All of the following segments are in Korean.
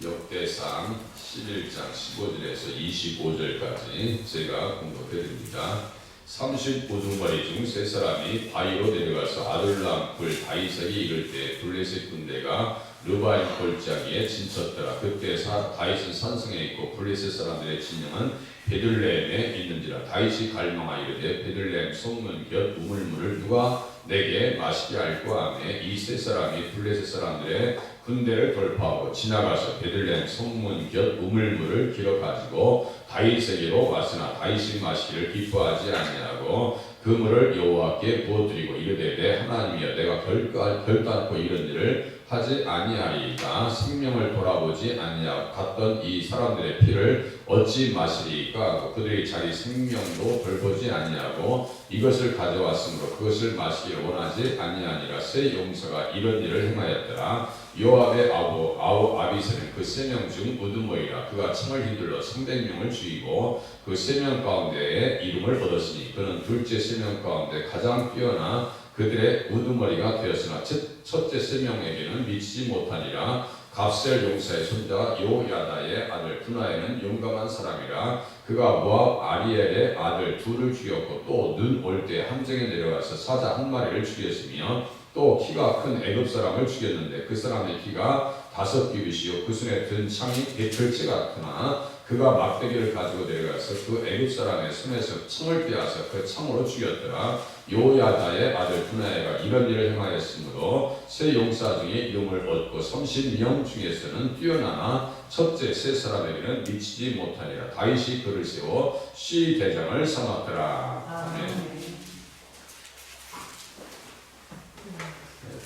역대상 11장 15절에서 25절까지 제가 공부해드립니다. 35두머리 중 세 사람이 바위로 내려가서 아둘람 굴 다윗에게 이를 때 블레셋 군대가 르바임 골짜기에 진쳤더라. 그때 다윗은 산성에 있고 블레셋 사람들의 진영은 베들레헴에 있는지라. 다윗이 갈망하여 이르되 베들레헴 성문 곁 우물물을 누가 내게 마시게 할꼬 하며 이 세 사람이 블레셋 사람들의 군대를 돌파하고 지나가서 베들레헴 성문 곁 우물물을 길어 가지고 다윗에게로 왔으나 다윗이 마시기를 기뻐하지 아니하고 그 물을 여호와께 부어드리고 이르되 내 하나님이여 내가 결단코 이런 일을 하지 아니하리이까 생명을 돌아보지 아니하고 갔던 이 사람들의 피를 어찌 마시리이까 하고 그들의 자기 생명도 돌보지 아니하고 이것을 가져왔으므로 그것을 마시기를 원하지 아니하니라. 세 용사가 이런 일을 행하였더라. 요압의 아비새는 그 세 명 중 우두머리라. 그가 창을 휘둘러 300명을 죽이고 그 세 명 가운데에 이름을 얻었으니 그는 둘째 세 명 가운데 가장 뛰어나 그들의 우두머리가 되었으나 첫째 세 명에게는 미치지 못하니라. 갑셀 용사의 손자 요야다의 아들 분하에는 용감한 사람이라. 그가 모압 아리엘의 아들 둘을 죽였고 또 눈 올 때 함정에 내려가서 사자 한 마리를 죽였으며 또 키가 큰 애굽 사람을 죽였는데 그 사람의 키가 5규빗이요 그 손에 든 창이 배틀채 같으나 그가 막대기를 가지고 내려가서 그 애굽 사람의 손에서 창을 빼앗아 그 창으로 죽였더라. 요야다의 아들 분하야가 이런 일을 행하였으므로 세 용사 중에 이름을 얻고 30명 중에서는 뛰어나나 첫째 세 사람에게는 미치지 못하니라. 다윗이 그를 세워 시 대장을 삼았더라. 아멘.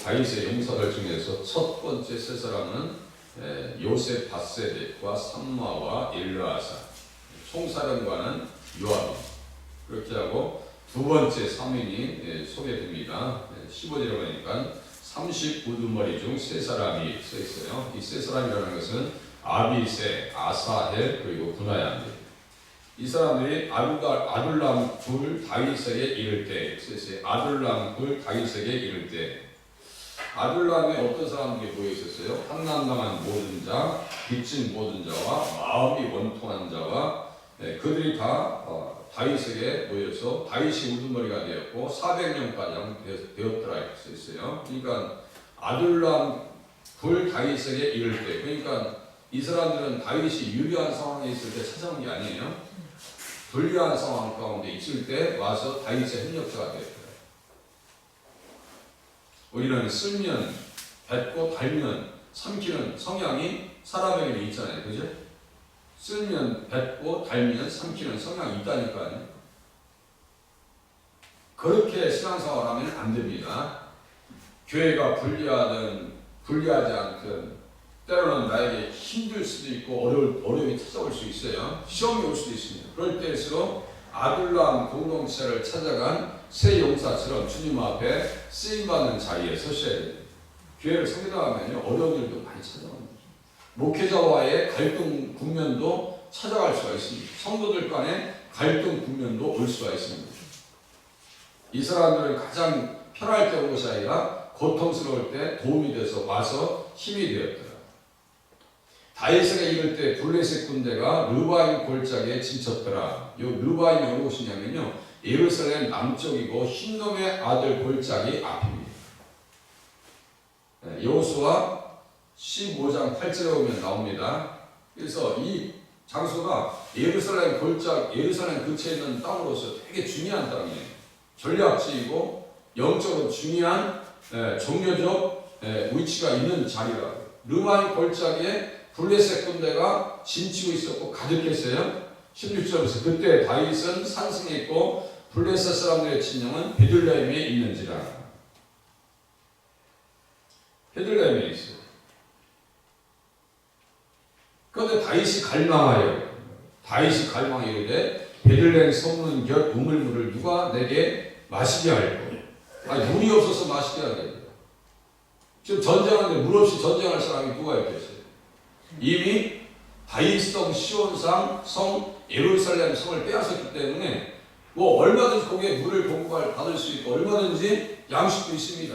다윗의 용사들 중에서 첫 번째 세 사람은 요셉 바세덱과 삼마와 일르아사, 총사령관은 요압. 그렇게 하고 두 번째 3인이 소개됩니다. 15절에 보니까 30우두머리 중 세 사람이 써 있어요. 이 세 사람이라는 것은 아비새, 아사헬 그리고 분하야입니다. 이 사람들이 아둘람 굴 다윗에게 이를 때, 아둘람 굴 다윗에게 이를 때 아둘람에 어떤 사람들이 모여 있었어요? 한난당한 모든 자, 빚진 모든 자와 마음이 원통한 자와 그들이 다 다윗에게 모여서 다윗이 우두머리가 되었고 400명까지 되었더라 이렇게 써 있어요. 그러니까 아둘람 굴 다윗에게 이를 때, 그러니까 이 사람들은 다윗이 유리한 상황에 있을 때 찾아온 게 아니에요. 불리한 상황 가운데 있을 때 와서 다윗의 협력자가 되었더라. 우리는 쓸면, 뱉고, 달면, 삼키는 성향이 사람에게 있잖아요. 그죠? 쓸면, 뱉고, 달면, 삼키는 성향이 있다니까요. 그렇게 신앙생활 하면 안 됩니다. 교회가 불리하지 않든, 때로는 나에게 힘들 수도 있고, 어려움이 찾아올 수 있어요. 시험이 올 수도 있습니다. 그럴 때일수록 아둘람 공동체를 찾아간 세 용사처럼 주님 앞에 쓰임받는 자리에 서셔야 돼요. 교회를 섬기다가면요 어려운 일도 많이 찾아옵니다. 목회자와의 갈등 국면도 찾아갈 수가 있습니다. 성도들 간의 갈등 국면도 올 수가 있습니다. 이 사람들은 가장 편할 때 온 것이 아니라 고통스러울 때 도움이 돼서 와서 힘이 되었더라. 다윗에게 이를 때 블레셋 군대가 르바임 골짜기에 진쳤더라. 이 르바임이 어느 곳이냐면요 예루살렘 남쪽이고 흰놈의 아들 골짜기 앞입니다. 여호수아 15장 8절에 보면 나옵니다. 그래서 이 장소가 예루살렘 근처에 있는 땅으로서 되게 중요한 땅이에요. 전략지이고 영적으로 중요한 종교적 위치가 있는 자리라고. 르바임 골짜기에 블레셋 군대가 진치고 있었고 가득했어요. 16절에서 그때 다윗은 산성에 있고 블레셋 사람들의 진영은 베들레헴에 있는지라. 베들레헴에 있어요. 그런데 다윗이 갈망하여 이르되 베들레헴 성문 곁 우물물을 누가 내게 마시게 할꼬. 아니 물이 없어서 마시게 하겠다. 지금 전쟁하는데 물 없이 전쟁할 사람이 누가 있겠어요? 이미 다윗성 시온상 성 예루살렘 성을 빼앗았기 때문에 뭐 얼마든지 거기에 물을 공급받을 수 있고 얼마든지 양식도 있습니다.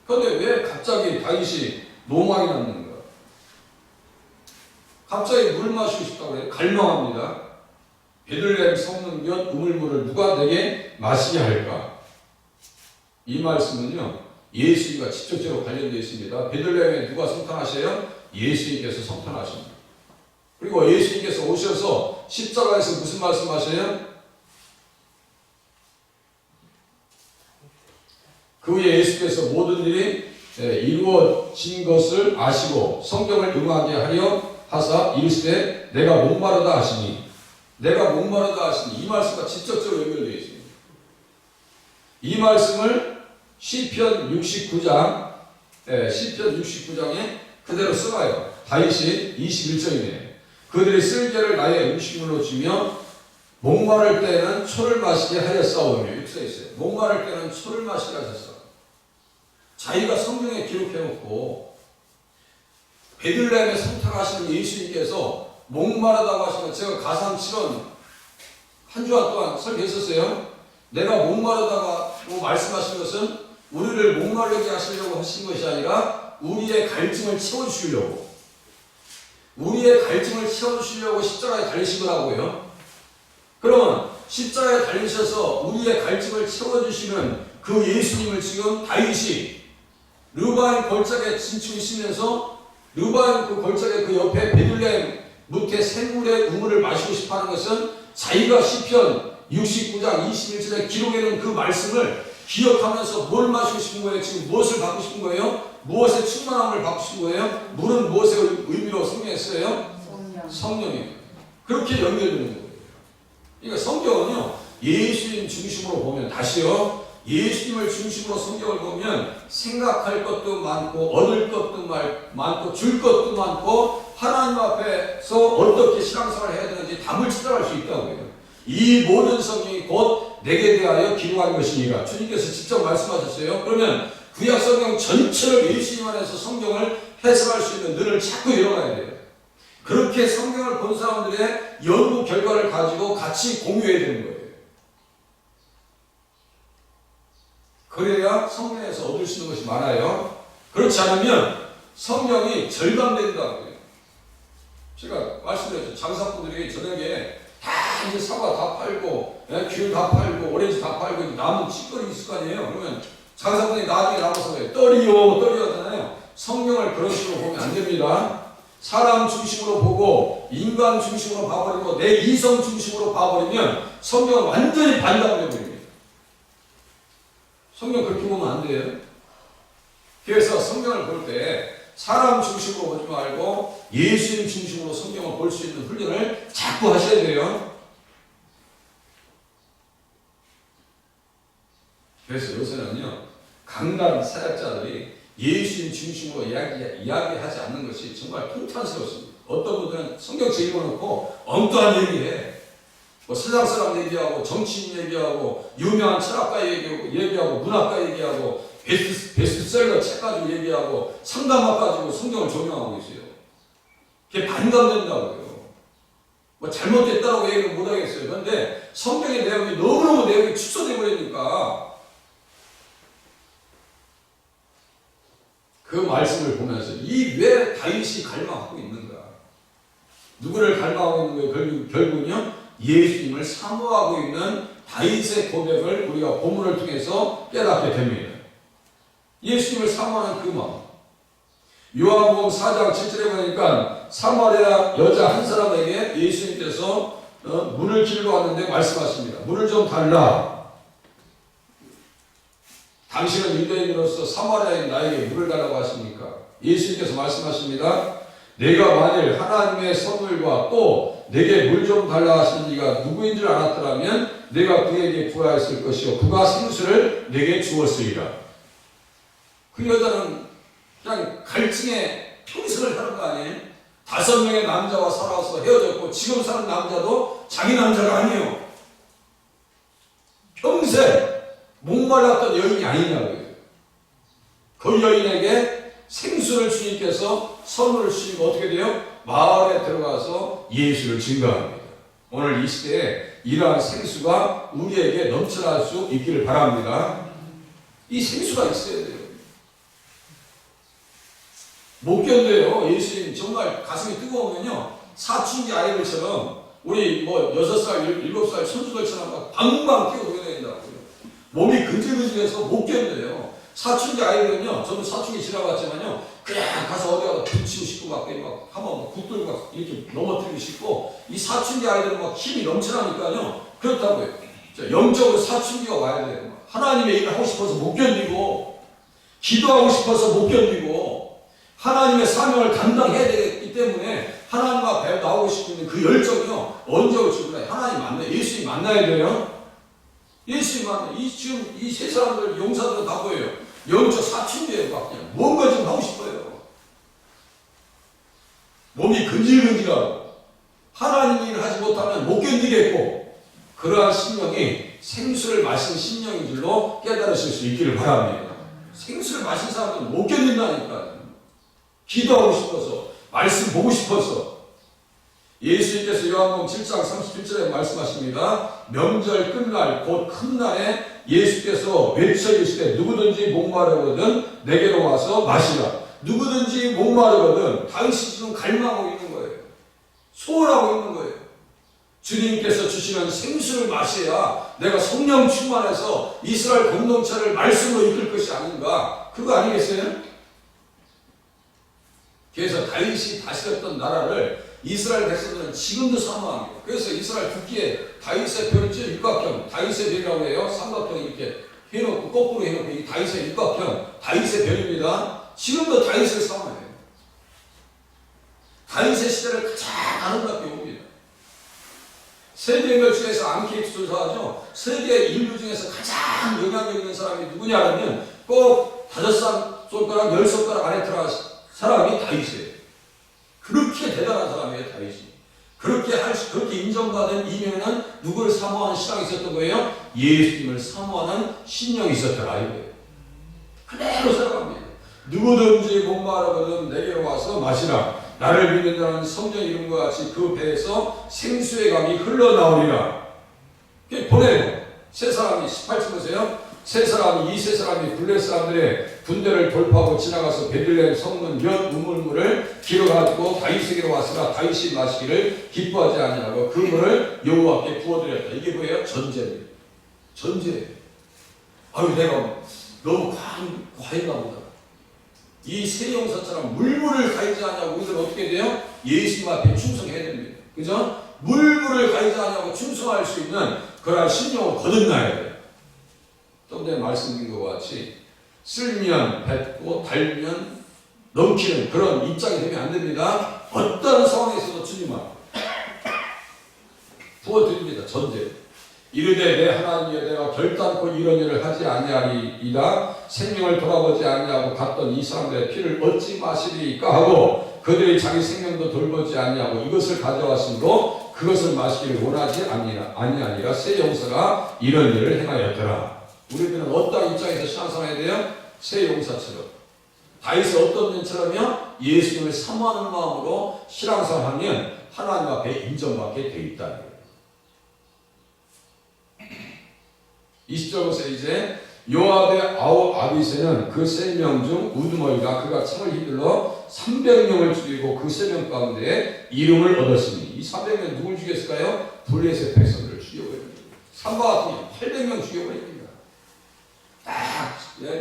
그런데 왜 갑자기 다윗이 노망이 났는가? 갑자기 물 마시고 싶다고 해요. 갈망합니다. 베들레헴 섞는 몇 우물물을 누가 내게 마시게 할까? 이 말씀은요, 예수님과 직접적으로 관련되어 있습니다. 베들레헴에 누가 성탄하셔요? 예수님께서 성탄하십니다. 그리고 예수님께서 오셔서 십자가에서 무슨 말씀하셔요? 그 후에 예수께서 모든 일이 이루어진 것을 아시고 성경을 응하게 하려 하사 이르시되 내가 목마르다 하시니, 내가 목마르다 하시니, 이 말씀과 직접적으로 연결되어 있습니다. 이 말씀을 시편 69장에 그대로 써봐요. 다윗이 21절이네요. 그들이 쓸개를 나의 음식물로 주며 목마를 때는 초를 마시게 하였사오며, 이렇게 써있어요. 목마를 때는 초를 마시게 하셨어. 자기가 성경에 기록해놓고 베들레헴에 성탄하시는 예수님께서 목마르다고 하시면, 제가 가상칠언 한 주간 동안 설교했었어요. 내가 목마르다고 말씀하신 것은 우리를 목마르게 하시려고 하신 것이 아니라 우리의 갈증을 채워주시려고, 우리의 갈증을 채워주시려고 십자가에 달리시더라고요. 그러면 십자가에 달리셔서 우리의 갈증을 채워주시는 그 예수님을 지금 다윗이 르바임 골짜기에 진치시면서 르바임 그 골짜기 그 옆에 베들레헴 무태 샘물의 우물을 마시고 싶어하는 것은 자기가 시편 69장 21절에 기록해놓은 그 말씀을 기억하면서 뭘 마시고 싶은 거예요? 지금 무엇을 받고 싶은 거예요? 무엇의 충만함을 받고 싶은 거예요? 물은 무엇의 의미로 성경했어요? 성령이에요. 그렇게 연결되는 거예요. 그러니까 성경은요, 예수님 중심으로 보면, 다시요, 예수님을 중심으로 성경을 보면 생각할 것도 많고 얻을 것도 많고 줄 것도 많고 하나님 앞에서 어떻게 신앙생활을 해야 되는지 답을 찾아갈 수 있다고요. 이 모든 성경이 곧 내게 대하여 기록한 것이니라. 주님께서 직접 말씀하셨어요. 그러면 구약 성경 전체를 예수님 안에서 성경을 해석할 수 있는 눈을 자꾸 열어놔야 돼요. 그렇게 성경을 본 사람들의 연구 결과를 가지고 같이 공유해야 되는 거예요. 그래야 성경에서 얻을 수 있는 것이 많아요. 그렇지 않으면 성경이 절감된다고요. 제가 말씀드렸죠. 장사꾼들이 저녁에 다 이제 사과 다 팔고, 귤 다 팔고, 오렌지 다 팔고, 남은 찌꺼기 있을 거 아니에요. 그러면 장사꾼이 나중에 남아서 왜 떨이요 하잖아요. 성경을 그런 식으로 보면 안 됩니다. 사람 중심으로 보고 인간 중심으로 봐버리고 내 이성 중심으로 봐버리면 성경은 완전히 반대가 되버립니다. 성경 그렇게 보면 안 돼요. 그래서 성경을 볼 때 사람 중심으로 보지 말고 예수님 중심으로 성경을 볼 수 있는 훈련을 자꾸 하셔야 돼요. 그래서 요새는요, 강단 사역자들이 예수님 중심으로 이야기하지 않는 것이 정말 통탄스럽습니다. 어떤 분들은 성경책 읽어놓고 엉뚱한 얘기해. 뭐 세상 사람 얘기하고 정치인 얘기하고 유명한 철학가 얘기하고 문학가 얘기하고 베스트셀러 책 가지고 얘기하고 상담학 가지고 성경을 적용하고 있어요. 그게 반감된다고요. 뭐 잘못됐다고 얘기를 못하겠어요. 그런데 성경의 내용이 너무너무 내용이 축소되어 버리니까 그 말씀을 보면서 이 왜 다윗이 갈망하고 있는가? 누구를 갈망하고 있는 거예요? 결국은요, 예수님을 사모하고 있는 다윗의 고백을 우리가 본문을 통해서 깨닫게 됩니다. 예수님을 사모하는 그 마음. 요한복음 4장 7절에 보니까 사마리아 여자 한 사람에게 예수님께서 물을 길러 왔는데 말씀하십니다. 물을 좀 달라. 당신은 유대인으로서 사마리아인 나에게 물을 달라고 하십니까? 예수님께서 말씀하십니다. 내가 만일 하나님의 선물과 또 내게 물 좀 달라 하신 이가 누구인 줄 알았더라면 내가 그에게 구하였을 것이요 그가 생수를 내게 주었으리라. 그 여자는 그냥 갈증에 평생을 사는 거 아니에요? 5명의 남자와 살아서 헤어졌고 지금 사는 남자도 자기 남자가 아니에요. 평생 목말랐던 여인이 아니냐고요. 그 여인에게 생수를 주님께서 선물을 주시고 어떻게 돼요? 마을에 들어가서 예수를 증거합니다. 오늘 이 시대에 이러한 생수가 우리에게 넘쳐날 수 있기를 바랍니다. 이 생수가 있어야 돼요. 못 견뎌요. 예수님 정말 가슴이 뜨거우면요, 사춘기 아이들처럼 우리 뭐 6살, 7살 손주들처럼 막 방방 뛰어놀아야 된다고요. 몸이 근질근질해서 못 견뎌요. 사춘기 아이들은요, 저도 사춘기 지나봤지만요, 그냥 가서 어디 가서 붙이고 싶고 막 한번 막 붙들고 막 이렇게 넘어뜨리고 싶고, 이 사춘기 아이들은 막 힘이 넘쳐나니까요, 그렇다고요. 영적으로 사춘기가 와야 돼요. 하나님의 일을 하고 싶어서 못 견디고, 기도하고 싶어서 못 견디고, 하나님의 사명을 감당해야 되기 때문에 하나님 앞에 나오고 싶은 그 열정이요, 언제 올지 몰라요. 하나님 만나요. 예수님 만나야 돼요. 예수님 만나요. 지금 이 세 사람들, 용사들은 다 보여요. 영적 사춘기예요. 막 그냥 뭔가 좀 하고 싶어요. 몸이 근질근질하고 하나님 일을 하지 못하면 못 견디겠고, 그러한 심령이 생수를 마신 심령인 줄로 깨달으실 수 있기를 바랍니다. 생수를 마신 사람들은 못 견딘다니까. 기도하고 싶어서, 말씀 보고 싶어서. 예수님께서 요한복음 7장 37절에 말씀하십니다. 명절 끝날 곧 큰 날에 예수께서 외쳐주시되 누구든지 목마르거든 내게로 와서 마시라. 누구든지 목마르거든, 당신 지금 갈망하고 있는 거예요. 소원하고 있는 거예요. 주님께서 주시는 생수를 마셔야 내가 성령 충만해서 이스라엘 공동체를 말씀으로 이끌 것이 아닌가. 그거 아니겠어요? 그래서 다윗이 다스렸던 나라를 이스라엘 백성들은 지금도 사모합니다. 그래서 이스라엘 국기에 다윗의 별이죠. 육각형, 다윗의 별이라고 해요. 삼각형 이렇게 해놓고 거꾸로 해놓고 이 다윗의 육각형, 다윗의 별입니다. 지금도 다윗을 사모해요. 다윗의 시대를 가장 아름답게 옵니다. 세계인물 중에서 앙케이트 조사하죠. 세계 인류 중에서 가장 영향력 있는 사람이 누구냐 하면 꼭 5손가락, 10손가락 안에 들어간 사람이 다윗이에요. 그렇게 대단한 사람이에요, 다윗이. 그렇게 인정받은 이면에는 누구를 사모하는 신앙이 있었던 거예요? 예수님을 사모하는 신령이 있었더라, 이거예요. 그대로 살아갑니다. 누구든지 목마르거든 내게로 와서 마시라. 나를 믿는 자는 성경 이름과 같이 그 배에서 생수의 강이 흘러나오리라. 보내요. 세 사람이 18절 보세요. 이 세 사람이 블레 사람들의 군대를 돌파하고 지나가서 베들레헴 성문 몇 우물물을 길어가지고 다윗에게로 왔으나 다윗이 마시기를 기뻐하지 아니하고 그 물을 여호와께 부어드렸다. 이게 뭐예요? 전제입니다. 전제. 아유, 내가 너무 과했나 보다. 이 세 용사처럼 물물을 가리지 않냐고 우리들 어떻게 돼요? 예수님 앞에 충성해야 됩니다. 그죠? 물물을 가리지 않냐고 충성할 수 있는 그러한 신령을 거듭나야 돼요. 좀 전에 말씀드린 것과 같이 쓸면 뱉고 달면 넘치는 그런 입장이 되면 안 됩니다. 어떤 상황에서도 주님 앞에 부어드립니다. 전제. 이르되 내 하나님이여 내가 결단코 이런 일을 하지 아니하리이다. 생명을 돌아보지 아니하고 갔던 이 사람들의 피를 어찌 마시리까 하고 그들이 자기 생명도 돌보지 아니하고 이것을 가져왔으므로 그것을 마시기를 원하지 아니하니라. 세 용사가 이런 일을 행하였더라. 우리들은 어떤 입장에서 신앙생활 해야 돼요? 세 용사처럼. 다윗이 어떤 면처럼요? 예수님을 사모하는 마음으로 신앙생활하면 하나님 앞에 인정받게 돼 있다. 20절 보세요. 이제 요압의 아우 아비새는 그 3명 중 우두머리가 그가 창을 휘둘러 300명을 죽이고 그 3명 가운데 이름을 얻었으니 이 300명 누굴 죽였을까요? 블레셋 백성들을 죽여버립니다. 삼바 같은 경우 800명 죽여버립니다. 딱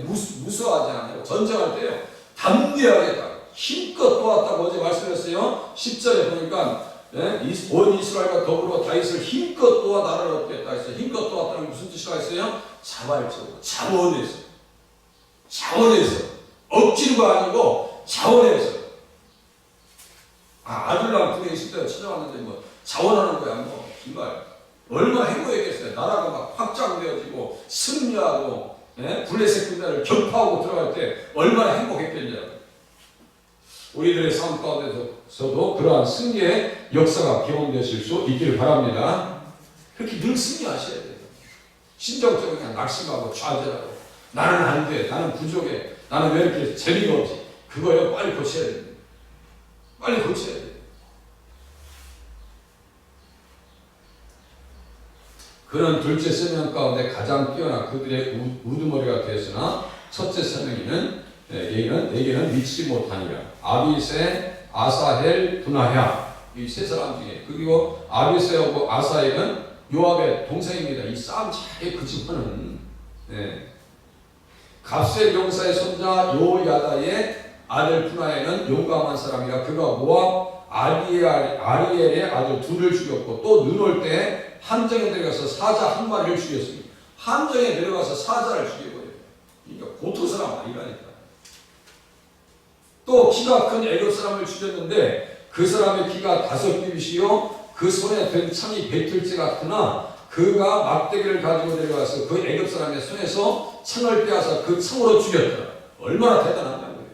무수하지 않아요. 전쟁할 때요 담대하게 딱 힘껏 도왔다고 어제 말씀했어요. 10절에 보니까 온 이스라엘과 더불어 다윗을 힘껏 도와 나라를 얻게 했다 했어요. 힘껏 도왔다는 게 무슨 뜻이라 했어요? 자발적으로, 자원해서 억지로가 아니고 자원해서. 아둘람 군에 있을 때 찾아왔는데 뭐 자원하는 거야 뭐 정말 얼마나 행복했겠어요. 나라가 막 확장되어지고 승리하고 블레셋 군대를 격파하고 들어갈 때 얼마나 행복했겠냐고. 우리들의 삶 가운데서도 그러한 승리의 역사가 경험되실 수 있기를 바랍니다. 그렇게 늘 승리하셔야 돼요. 심정적으로 그냥 낙심하고 좌절하고 나는 안 돼, 나는 부족해, 나는 왜 이렇게 재미가 없지. 그거요 빨리 고쳐야 됩니다. 빨리 고쳐야 돼요. 그런 둘째 3명 가운데 가장 뛰어난 그들의 우두머리가 되었으나 첫째 3명이는 내게는 믿지 못하니라. 아비세, 아사헬, 분하야. 이 세 사람 중에. 그리고 아비세하고 아사헬은 요압의 동생입니다. 이 싸움 잘 그치고는 갑셀 용사의 손자 요야다의 아들 분하야는 용감한 사람이라 그가 모압 아리엘의 아들 둘을 죽였고 또 눈 올 때 함정에 들어가서 사자 한 마리를 죽였습니다. 함정에 들어가서 사자를 죽여버려요. 그러니까 보통 사람 아니라니까. 또 키가 큰 애굽 사람을 죽였는데 그 사람의 키가 5규빗이요 그 손에 든 창이 배틀째 같으나 그가 막대기를 가지고 내려가서 그 애굽 사람의 손에서 창을 빼앗아 그 창으로 죽였더라. 얼마나 대단하냐는 거예요.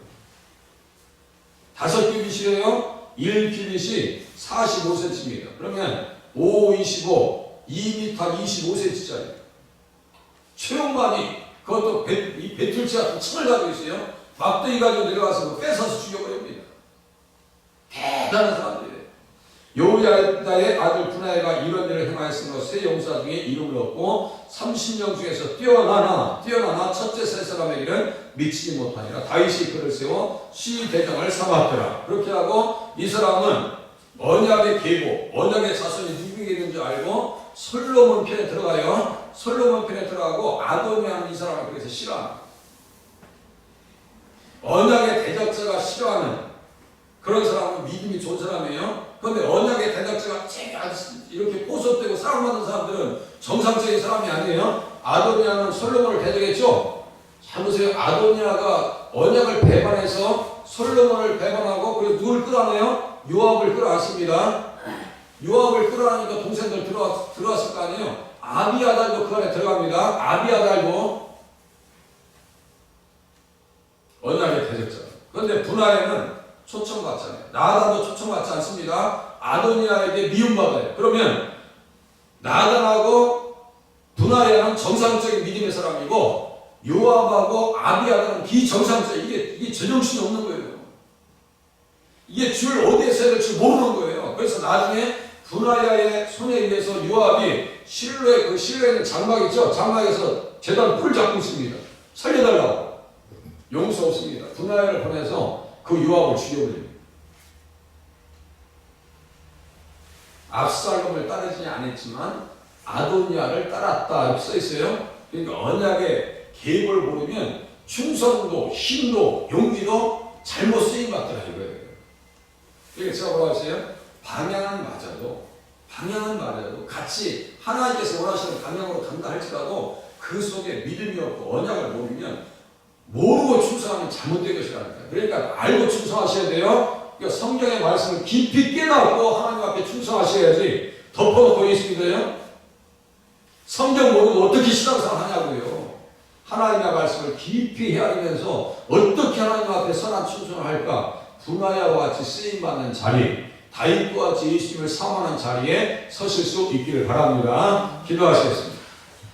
5규빗이에요. 1규빗이 45cm입니다. 그러면 5, 25, 2m 25cm짜리. 최용만이 그것도 이 배틀째 같은 창을 가지고 있어요. 막대기 가지고 내려가서 뺏어서 죽여버립니다. 대단한 사람들이에요. 요야다의 아들 분하야가 이런 일을 행하였으므로 세 용사 중에 이름을 얻고 30명 중에서 뛰어나나 첫째 세 사람에게는 미치지 못하니라. 다윗이 그를 세워 시대장을 삼았더라. 그렇게 하고 이 사람은 언약의 계보, 언약의 자손이 누구에게 있는지 알고 솔로몬 편에 들어가요. 솔로몬 편에 들어가고 아도니아는 이 사람을 그래서 싫어합니다. 언약의 대적자가 싫어하는 그런 사람은 믿음이 좋은 사람이에요. 그런데 언약의 대적자가 이렇게 포섭되고 사랑받는 사람들은 정상적인 사람이 아니에요. 아도니아는 솔로몬을 대적했죠. 잘 보세요. 아도니아가 언약을 배반해서 솔로몬을 배반하고 그리고 누굴 끌어내요? 요압을 끌어왔습니다. 요압을 끌어내니까 동생들 들어왔을 거 아니에요. 아비아달도 그 안에 들어갑니다. 아비아달도 언약의 대적자. 그런데 분하야는 초청받잖아요. 나단도 초청받지 않습니다. 아도니아에게 미움받아요. 그러면 나단하고 분하야는 정상적인 믿음의 사람이고 요압하고 아비아달은 비정상적. 이게 제정신이 없는 거예요. 이게 줄 어디에 써야 될지 모르는 거예요. 그래서 나중에 분하야의 손에 의해서 요압이 실로에 있는 장막 있죠? 장막에서 제단 풀 잡고 있습니다. 살려달라고. 용서 없습니다. 분하야를 보내서 그 요압을 죽여버립니다. 압살롬을 따르지 않았지만 아도니아를 따랐다 이렇게 써있어요. 그러니까 언약의 계획을 모르면 충성도, 힘도, 용기도 잘못 쓰임받더라 이거예요. 그러니까 제가 뭐라고 했어요? 방향은 맞아도 같이 하나님께서 원하시는 방향으로 간다 할지라도 그 속에 믿음이 없고 언약을 모르면 모르고 충성하면 잘못된 것이라니까. 그러니까 알고 충성하셔야 돼요. 그러니까 성경의 말씀을 깊이 깨닫고 하나님 앞에 충성하셔야지 덮어놓고 있습니다요. 성경 모르고 어떻게 신앙생활 하냐고요. 하나님의 말씀을 깊이 헤아리면서 어떻게 하나님 앞에 선한 충성을 할까. 분하야와 같이 쓰임받는 자리, 다윗과 같이 예수님을 사모하는 자리에 서실 수 있기를 바랍니다. 기도하시겠습니다.